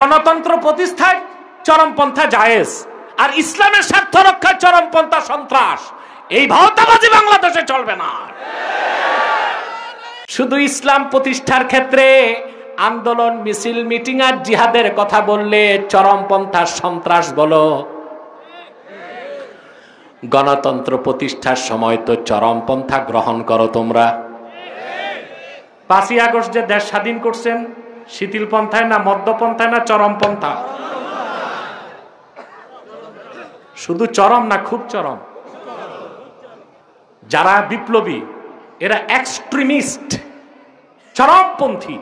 গণতন্ত্র প্রতিষ্ঠায় চরমপন্থা জায়েজ, আর ইসলামের স্বার্থ রক্ষায় চরমপন্থা সন্ত্রাস। এই ভাওতাবাজি বাংলাদেশে চলবে না। শুধু ইসলাম প্রতিষ্ঠার ক্ষেত্রে আন্দোলন, মিছিল, মিটিং আর জিহাদের কথা বললে চরমপন্থা সন্ত্রাস বলো, গণতন্ত্র প্রতিষ্ঠার সময় তো চরমপন্থা গ্রহণ করো তোমরা। 5ই আগস্ট যে দেশ স্বাধীন করছেন, শিথিল পন্থায় না মধ্যপন্থায় না চরমপন্থা? শুধু চরম না, খুব চরম। যারা বিপ্লবী এরা এক্সট্রিমিস্ট, চরমপন্থী।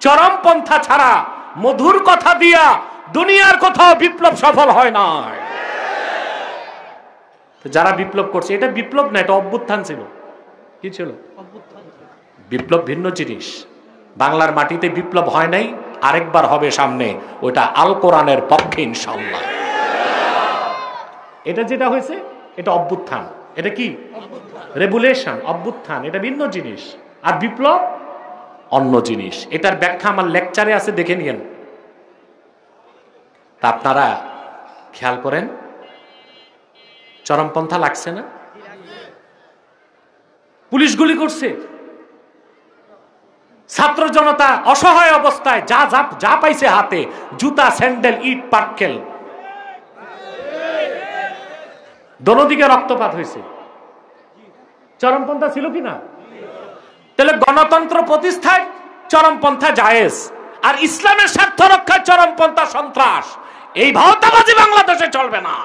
চরমপন্থা ছাড়া মধুর কথা দিয়া দুনিয়ার কোথাও বিপ্লব সফল হয় না। যারা বিপ্লব করছে, এটা বিপ্লব না, এটা অভ্যুত্থান ছিল। কি ছিল? বিপ্লব ভিন্ন জিনিস। বাংলার মাটিতে বিপ্লব হয় নাই, আরেকবার হবে সামনে, ওটা আল কোরআনের পক্ষে ইনশাআল্লাহ। এটা যেটা হয়েছে এটা অভ্যুত্থান। এটা কি? রেভুলেশন, অভ্যুত্থান, এটা ভিন্ন জিনিস। আর বিপ্লব অন্য জিনিস। এটার ব্যাখ্যা আমার লেকচারে আছে, দেখে নিয়েন। তা আপনারা খেয়াল করেন, চরমপন্থা লাগছে না? পুলিশ গুলি করছে, ছাত্র জনতা অসহায় অবস্থায় যা যা যা পাইছে হাতে, জুতা, স্যান্ডেল, ইট, পাটকেল, দোনোদিকে রক্তপাত হয়েছে। চরমপন্থা ছিল কি না? তাহলে গণতন্ত্র প্রতিষ্ঠায় চরমপন্থা জায়েজ, আর ইসলামের স্বার্থ রক্ষায় চরমপন্থা সন্ত্রাস। এই ভাওতাবাজি বাংলাদেশে চলবে না।